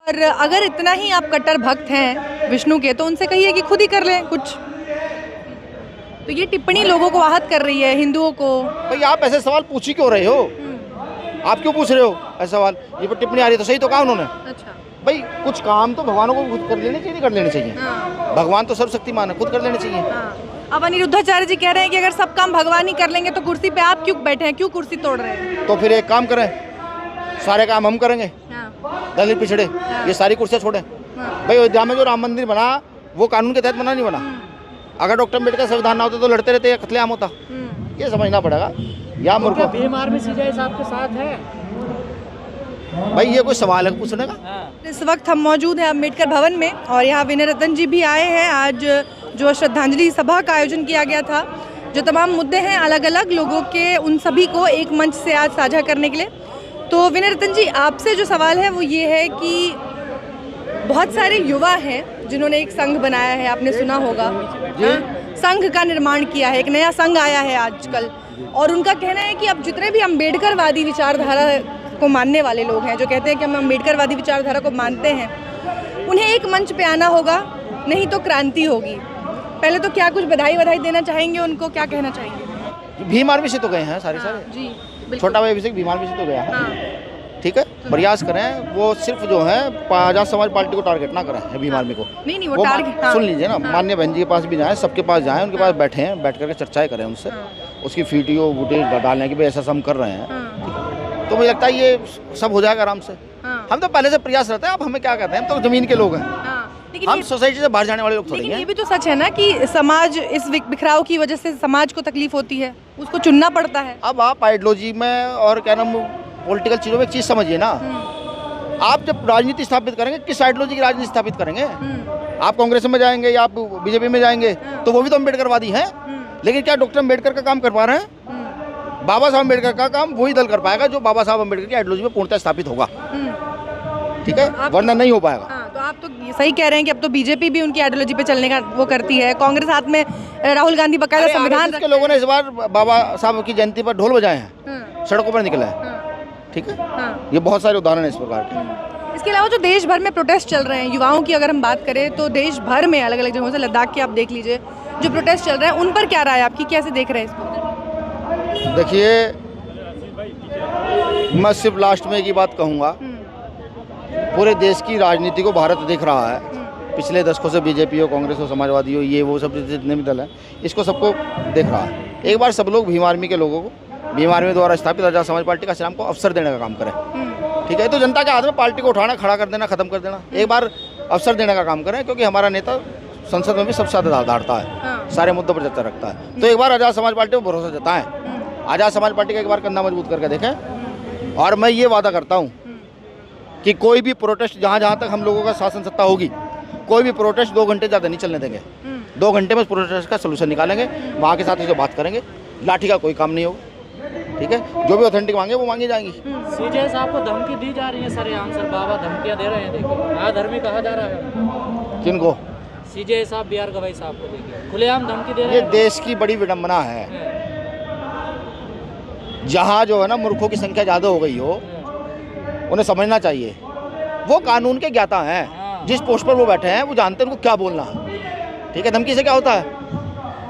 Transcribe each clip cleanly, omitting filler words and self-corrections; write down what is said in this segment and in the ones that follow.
और अगर इतना ही आप कट्टर भक्त हैं विष्णु के तो उनसे कहिए कि खुद ही कर लें कुछ। तो ये टिप्पणी लोगों को आहत कर रही है, हिंदुओं को। भाई आप ऐसे सवाल पूछ ही क्यों रहे हो? आप क्यों पूछ रहे हो ऐसे सवाल? ये पर टिप्पणी आ रही है तो सही तो कहा उन्होंने। अच्छा। भाई कुछ काम तो भगवानों को खुद कर लेने चाहिए, नहीं कर लेने चाहिए? हाँ। भगवान तो सर्वशक्तिमान है, खुद कर लेने चाहिए। हाँ। अब अनिरुद्धाचार्य जी कह रहे हैं कि अगर सब काम भगवान ही कर लेंगे तो कुर्सी पे आप क्यों बैठे हैं, क्यों कुर्सी तोड़ रहे हैं? तो फिर एक काम करें, सारे काम हम करेंगे। हाँ। दलित पिछड़े ये सारी कुर्सियाँ छोड़ें। भाई अयोध्या में जो राम मंदिर बना वो कानून के तहत बना, नहीं बना। अगर डॉक्टर अम्बेडकर संविधान ना होता तो लड़ते रहते, कत्लेआम होता। ये समझना पड़ेगा। या मूर्खों भीम आर्मी सीजे साहब के साथ है भाई, ये कोई सवाल है पूछने का? इस वक्त हम मौजूद हैं अम्बेडकर भवन में और यहाँ विनय रतन जी भी आए हैं। आज जो श्रद्धांजलि सभा का आयोजन किया गया था, जो तमाम मुद्दे हैं अलग अलग लोगों के, उन सभी को एक मंच से आज साझा करने के लिए। तो विनय रतन जी, आपसे जो सवाल है वो ये है कि बहुत सारे युवा हैं जिन्होंने एक संघ बनाया है, आपने सुना होगा। संघ का निर्माण किया है, एक नया संघ आया है आजकल, और उनका कहना है कि अब जितने भी अम्बेडकरवादी विचारधारा को मानने वाले लोग हैं, जो कहते हैं कि हम अम्बेडकरवादी विचारधारा को मानते हैं, उन्हें एक मंच पे आना होगा, नहीं तो क्रांति होगी। पहले तो क्या कुछ बधाई देना चाहेंगे उनको, क्या कहना चाहेंगे? भीम आर्मी से तो गए हैं सारे जी बिल्कुल। छोटा भाई अभिषेक भीम आर्मी से तो गया है। हाँ। ठीक है, प्रयास करें वो सिर्फ जो है आजाद समाज पार्टी को टारगेट ना करें, भीम आर्मी को। नहीं वो टारगेट, हाँ। सुन लीजिए ना, माननीय बहन जी के पास भी जाएं, सबके पास जाएं, उनके पास बैठे हैं, बैठ करके चर्चाएं करें उनसे। उसकी वीडियो वुटेज डालने की भाई ऐसा हम कर रहे हैं, तो मुझे लगता है ये सब हो जाएगा आराम से। हम तो पहले से प्रयास रहते हैं, अब हमें क्या कहते हैं, हम तो जमीन के लोग हैं। हम सोसाइटी से बाहर जाने वाले लोग थोड़ी हैं। ये भी तो सच है ना कि समाज इस बिखराव की वजह से समाज को तकलीफ होती है, उसको चुनना पड़ता है। अब आप आइडियोलॉजी में और क्या नाम पॉलिटिकल चीज़ों में एक चीज़ समझिए ना, आप जब राजनीति स्थापित करेंगे, किस आइडियोलॉजी की राजनीति स्थापित करेंगे? आप कांग्रेस में जाएंगे या आप बीजेपी में जाएंगे तो वो भी तो अम्बेडकरवादी हैं। लेकिन क्या डॉक्टर अम्बेडकर का काम कर पा रहे हैं? बाबा साहब अम्बेडकर का काम वही दल कर पाएगा जो बाबा साहब अम्बेडकर की आइडियोलॉजी में पूर्णतः स्थापित होगा। ठीक है, वरना नहीं हो पाएगा। तो आप तो सही कह रहे हैं कि अब तो बीजेपी भी उनकी आइडियोलॉजी पे चलने का वो करती है, कांग्रेस हाथ में राहुल गांधी बकायदा संविधान के लोगों ने इस बार बाबा साहब की जयंती पर ढोल बजाए हैं, सड़कों पर निकले हैं। ठीक है, ये बहुत सारे उदाहरण है इस प्रकार के। इसके अलावा जो देश भर में प्रोटेस्ट चल रहे हैं, युवाओं की अगर हम बात करें तो देश भर में अलग अलग जगहों से, लद्दाख के आप देख लीजिए, जो प्रोटेस्ट चल रहे हैं उन पर क्या राय आपकी, कैसे देख रहे हैं इसको? देखिए, मैं सिर्फ लास्ट में एक ही बात कहूँगा, पूरे देश की राजनीति को भारत देख रहा है। पिछले दशकों से बीजेपी हो, कांग्रेस हो, समाजवादी हो, ये वो सब जितने भी दल हैं, इसको सबको देख रहा है। एक बार सब लोग भीम आर्मी के लोगों को, भीम आर्मी द्वारा स्थापित आजाद समाज पार्टी का नाम को अवसर देने का काम करें। ठीक है, तो जनता के हाथ में पार्टी को उठाना, खड़ा कर देना, खत्म कर देना, एक बार अवसर देने का काम करें, क्योंकि हमारा नेता संसद में भी सबसे ज़्यादा धारता है, सारे मुद्दों पर चर्चा रखता है। तो एक बार आजाद समाज पार्टी को भरोसा जताएं, आजाद समाज पार्टी का एक बार कंधा मजबूत करके देखें, और मैं ये वादा करता हूँ कि कोई भी प्रोटेस्ट, जहाँ जहाँ तक हम लोगों का शासन सत्ता होगी, कोई भी प्रोटेस्ट 2 घंटे ज़्यादा नहीं चलने देंगे। 2 घंटे में प्रोटेस्ट का सोल्यूशन निकालेंगे, वहाँ के साथ से बात करेंगे, लाठी का कोई काम नहीं होगा। ठीक है, जो भी ऑथेंटिक मांगे वो मांगी जाएंगी। सीजे साहब को धमकी दी जा रही है, सरेआम सर बाबा धमकियां दे रहे हैं। देखिए, आधर्मी कहा जा रहा है। किनको? सीजे साहब, बी आर गवाई साहब को देखिए खुलेआम धमकी दे रहे ये हैं। देश की बड़ी विडंबना है, जहाँ जो है ना मूर्खों की संख्या ज़्यादा हो गई हो, उन्हें समझना चाहिए वो कानून के ज्ञाता हैं। जिस पोस्ट पर वो बैठे हैं वो जानते हैं उनको क्या बोलना है। ठीक है, धमकी से क्या होता है?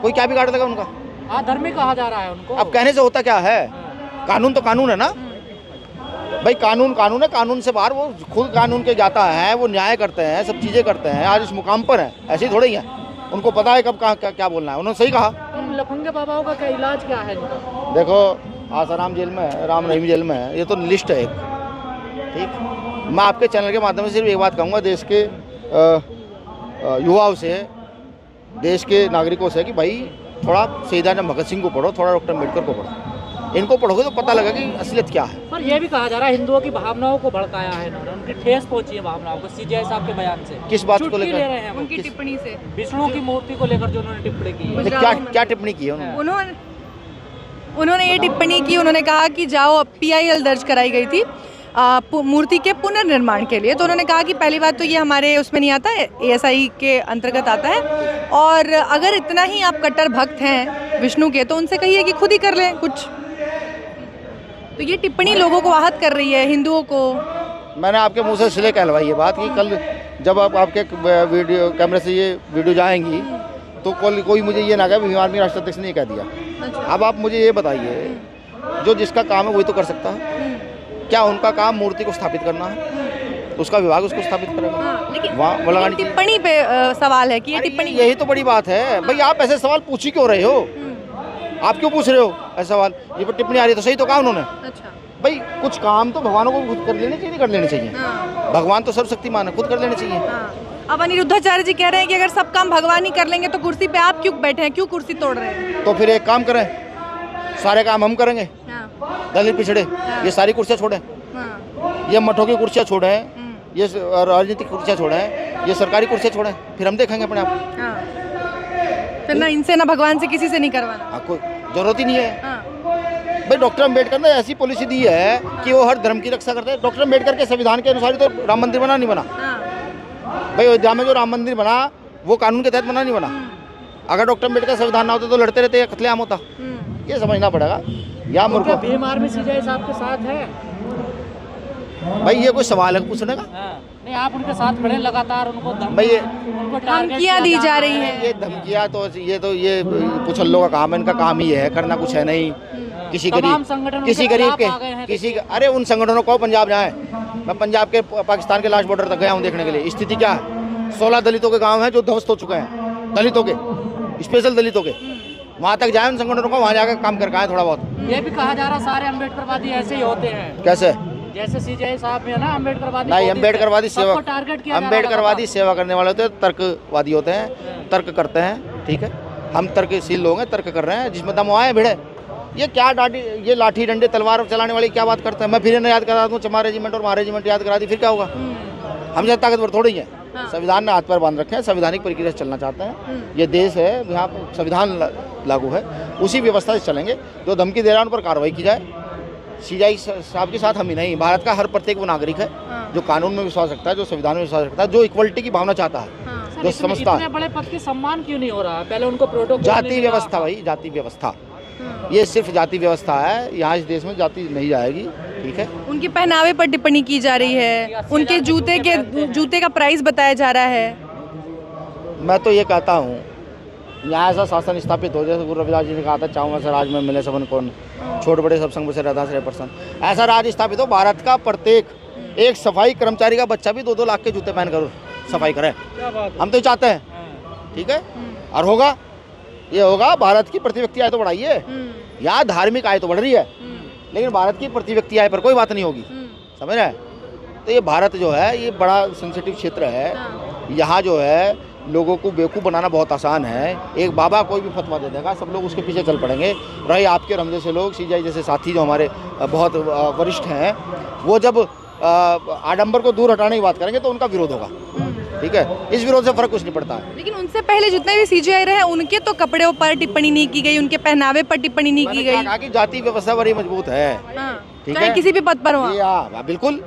कोई क्या बिगाड़ देगा उनका? आधर्मी कहा जा रहा है उनको। अब कहने से होता क्या है? कानून तो कानून है ना भाई, कानून कानून है, कानून से बाहर वो खुद कानून के ज्ञाता हैं, वो न्याय करते हैं, सब चीज़ें करते हैं, आज इस मुकाम पर है, ऐसे ही थोड़े ही है, उनको पता है कब कहाँ क्या बोलना है। उन्होंने सही कहा। लफंगे बाबाओं का क्या इलाज क्या है? देखो, आसाराम जेल में है, राम रहीम जेल में है, ये तो लिस्ट है एक। ठीक, मैं आपके चैनल के माध्यम से सिर्फ एक बात कहूँगा देश के युवाओं से, देश के नागरिकों से, कि भाई थोड़ा शहीद आजम भगत सिंह को पढ़ो, थोड़ा डॉक्टर अम्बेडकर को पढ़ो। इनको पढ़ोगे तो पता लगा कि असलियत क्या है। पर यह भी कहा जा रहा है हिंदुओं की भावनाओं को भड़काया है इन्होंने, उनकी ठेस पहुंची है भावनाओं को सीजे साहब के बयान से। किस बात को ले रहे लेकर? हैं उनकी टिप्पणी से, विष्णु की मूर्ति को लेकर जो उन्होंने टिप्पणी की है। क्या टिप्पणी की है उन्होंने ये टिप्पणी की, उन्होंने कहा कि जाओ PIL दर्ज कराई गई थी मूर्ति के पुनर्निर्माण के लिए। तो उन्होंने कहा कि पहली बात तो ये हमारे उसमें नहीं आता है, ASI के अंतर्गत आता है, और अगर इतना ही आप कट्टर भक्त हैं विष्णु के तो उनसे कहिए कि खुद ही कर लें कुछ। तो ये टिप्पणी लोगों को आहत कर रही है, हिंदुओं को। मैंने आपके मुंह से इसलिए कहलवाई ये बात कि कल जब आप आपके वीडियो कैमरे से ये वीडियो जाएंगी तो कोई मुझे ये ना कहे भीम आर्मी राष्ट्रीय अध्यक्ष ने ये कह दिया। अच्छा। अब आप मुझे ये बताइए, जो जिसका काम है वही तो कर सकता है। क्या उनका काम मूर्ति को स्थापित करना है? उसका विभाग उसको स्थापित करेगा। हाँ, लेकिन वो लगानी लेकिन टिप्पणी पे सवाल है कि ये टिप्पणी यही तो बड़ी बात है भाई। आप ऐसे सवाल पूछ ही क्यों रहे हो? आप क्यों पूछ रहे हो ऐसे सवाल? ये पर टिप्पणी आ रही है तो सही तो कहा उन्होंने। अच्छा। भाई कुछ काम तो भगवानों को खुद कर लेने चाहिए, नहीं कर लेने चाहिए? हाँ। भगवान तो सर्वशक्तिमान है, खुद कर लेने चाहिए। हाँ। अब अनिरुद्धाचार्य जी कह रहे हैं कि अगर सब काम भगवान ही कर लेंगे तो कुर्सी पे आप क्यों बैठे हैं, क्यों कुर्सी तोड़ रहे हैं? तो फिर एक काम करें, सारे काम हम करेंगे। हाँ। दलित पिछड़े ये सारी कुर्सियाँ छोड़ें, हाँ। ये मठों की कुर्सियाँ छोड़ें, ये राजनीतिक कुर्सियाँ छोड़ें, ये सरकारी कुर्सियाँ छोड़ें, फिर हम देखेंगे अपने आप। हाँ। फिर ना इनसे ना भगवान से किसी से नहीं करवाना। हाँ, कोई जरूरत ही नहीं है। हाँ। भाई डॉक्टर अम्बेडकर ने ऐसी पॉलिसी दी है कि वो हर धर्म की रक्षा करते हैं। डॉक्टर अम्बेडकर के संविधान के अनुसार ही तो राम मंदिर बना, नहीं बना? हाँ। भाई अयोध्या में जो राम मंदिर बना वो कानून के तहत बना, नहीं बना? अगर डॉक्टर अम्बेडकर संविधान ना होता तो लड़ते रहते, कत्लेआम होता। ये समझना पड़ेगा। या तो क्या मूर्ख भीम आर्मी सीजेआई साहब के साथ है? भाई ये कोई सवाल है पूछने का? नहीं, आप उनके साथ खड़े लगातार, उनको भाई ये उनको टारगेट धमकियाँ दी जा रही हैं। ये धमकियाँ तो ये पुछल्लों का काम है, इनका काम ही है, करना कुछ है नहीं। किसी तमाम संगठन किसी उनके गरीब खिलाफ आ गए हैं। किसी अरे उन संगठनों को पंजाब जाए। मैं पंजाब के पाकिस्तान के लास्ट बॉर्डर तक गया हूँ देखने के लिए। स्थिति क्या है? 16 दलितों के गाँव हैं जो ध्वस्त हो चुके हैं, दलितों के, स्पेशल दलितों के। वहाँ तक जाए उन संगठनों को, वहाँ जाकर काम करके आए थोड़ा बहुत। ये भी कहा जा रहा सारे अम्बेडकरवादी ऐसे ही होते हैं। कैसे? जैसे सीजेआई साहब में है ना, अम्बेडकरवादी नहीं, अम्बेडकरवादी सेवा, टारगेट किया, अम्बेडकरवादी सेवा करने वाले होते हैं, तर्कवादी होते हैं, तर्क करते हैं। ठीक है, हम तर्कशील लोग हैं, तर्क कर रहे हैं, जिसमें दम आए भिड़े। ये क्या ये लाठी डंडे तलवार चलाने वाली क्या बात करते हैं? मैं फिर इन्हें याद करा दूँ चमार रेजिमेंट और महार रेजिमेंट याद करा दी, फिर क्या होगा? हम जब ताकतवर थोड़ी है। संविधान ने हाथ पर बांध रखे हैं, संवैधानिक प्रक्रिया से चलना चाहते हैं। ये देश है, यहाँ पर संविधान लागू है, उसी व्यवस्था से चलेंगे। जो धमकी दे रहा है उन पर कार्रवाई की जाए। सीजेआई साहब के साथ हम ही नहीं, भारत का हर प्रत्येक वो नागरिक है जो कानून में विश्वास रखता है, जो संविधान में विश्वास रखता है, जो इक्वलिटी की भावना चाहता है, जो समझता है। इतने बड़े पद के सम्मान क्यों नहीं हो रहा? पहले उनको प्रोटोकॉल जाति व्यवस्था, भाई जाति व्यवस्था, ये सिर्फ जाति व्यवस्था है। यहाँ इस देश में जाति नहीं जाएगी। ठीक है, उनके पहनावे पर टिप्पणी की जा रही है, उनके जूते का प्राइस बताया जा रहा है। मैं तो ये कहता हूँ यहाँ ऐसा शासन स्थापित हो, जैसे गुरु रविदास जी ने कहा था, चाहूँगा सर राज में मिले सबन कौन, छोट बड़े सब संग से रहता श्रेय पर्सन। ऐसा राज स्थापित हो, भारत का प्रत्येक एक सफाई कर्मचारी का बच्चा भी 2-2 लाख के जूते पहन कर सफाई करे। हम तो चाहते हैं। ठीक है, और होगा, ये होगा। भारत की प्रति व्यक्ति आय तो बढ़ाइए, यहाँ धार्मिक आय तो बढ़ रही है, लेकिन भारत की प्रति व्यक्ति आय पर कोई बात नहीं होगी। समझ रहे हैं? तो ये भारत जो है ये बड़ा सेंसिटिव क्षेत्र है। यहाँ जो है लोगों को बेवकूफ़ बनाना बहुत आसान है। एक बाबा कोई भी फतवा दे देगा, सब लोग उसके पीछे चल पड़ेंगे। रहे आपके और हम जैसे लोग, सीजेआई जैसे साथी जो हमारे बहुत वरिष्ठ हैं, वो जब आडंबर को दूर हटाने की बात करेंगे तो उनका विरोध होगा। ठीक है, इस विरोध से फर्क कुछ नहीं पड़ता है। लेकिन उनसे पहले जितने भी सीजेआई रहे उनके तो कपड़ों पर टिप्पणी नहीं की गई, उनके पहनावे पर टिप्पणी नहीं की गई। कहा कि जाति व्यवस्था बड़ी मजबूत है। ठीक चाहे है, किसी भी पद पर हो। बिल्कुल।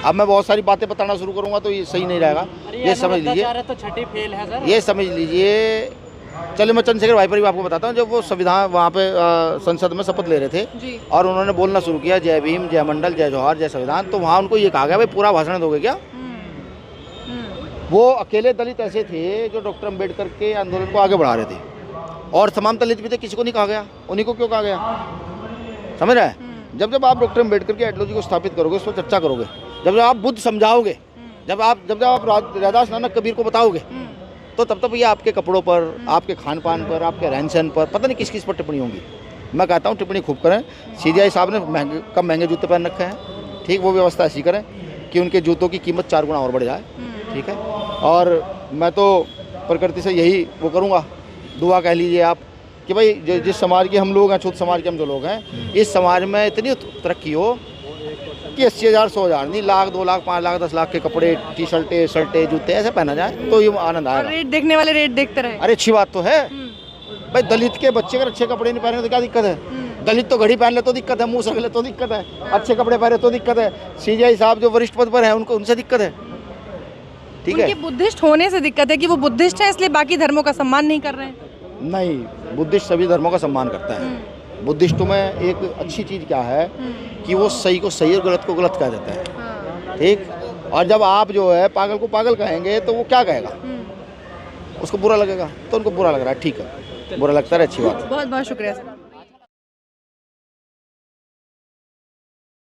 अब मैं बहुत सारी बातें बताना शुरू करूंगा तो ये सही नहीं रहेगा। ये समझ लीजिए, तो छठी फेल है सर। ये समझ लीजिए। चलिए मैं चंद्रशेखर भाई पर भी आपको बताता हूँ। जब वो संविधान वहाँ पे संसद में शपथ ले रहे थे जी। और उन्होंने बोलना शुरू किया जय भीम, जय मंडल, जय जौहर, जय संविधान, तो वहाँ उनको ये कहा गया भाई पूरा भाषण दोगे क्या? वो अकेले दलित ऐसे थे जो डॉक्टर अम्बेडकर के आंदोलन को आगे बढ़ा रहे थे, और तमाम दलित भी थे, किसी को नहीं कहा गया। उन्हीं को क्यों कहा गया? समझ रहे हैं? जब आप डॉक्टर अम्बेडकर की आइडियोलॉजी को स्थापित करोगे, उस पर चर्चा करोगे, जब आप बुद्ध समझाओगे, जब आप रविदास नानक कबीर को बताओगे, तो तब ये आपके कपड़ों पर, आपके खान पान पर, आपके रहन सहन पर, पता नहीं किस किस पर टिप्पणी होंगी। मैं कहता हूँ टिप्पणी खूब करें। सीजेआई साहब ने कम महंगे जूते पहन रखे हैं। ठीक, वो व्यवस्था ऐसी करें कि उनके जूतों की कीमत 4 गुना और बढ़ जाए। ठीक है, और मैं तो प्रकृति से यही वो करूँगा, दुआ कह लीजिए आप, कि भाई जिस समाज के हम लोग हैं, छूत समाज के हम जो लोग हैं, इस समाज में इतनी तरक्की हो कि 80,000, 100,000 नहीं, लाख, 2 लाख, 5 लाख, 10 लाख के कपड़े, टी शर्टें, शर्टें, जूते ऐसे पहना जाए तो ये आनंद आएगा। रेट देखने वाले रेट देखते रहे। अरे अच्छी बात तो है भाई। दलित के बच्चे अगर अच्छे कपड़े नहीं पहने तो क्या दिक्कत है? दलित तो घड़ी पहन ले तो दिक्कत है, मुँह सक ले तो दिक्कत है, अच्छे कपड़े पहने तो दिक्कत है। सीजेआई साहब जो वरिष्ठ पद पर है उनको, उनसे दिक्कत है। ठीक है, उनके बुद्धिस्ट होने से दिक्कत है कि वो बुद्धिस्ट है इसलिए बाकी धर्मों का सम्मान नहीं कर रहे हैं। नहीं, बुद्धिस्ट सभी धर्मों का सम्मान करता है। बुद्धिस्टों में एक अच्छी चीज़ क्या है कि वो सही को सही और गलत को गलत कह देते हैं। ठीक। और जब आप जो है पागल को पागल कहेंगे तो वो क्या कहेगा, उसको बुरा लगेगा, तो उनको बुरा लग रहा है, ठीक है, बुरा लगता है, अच्छी बात है। बहुत बहुत शुक्रिया सर।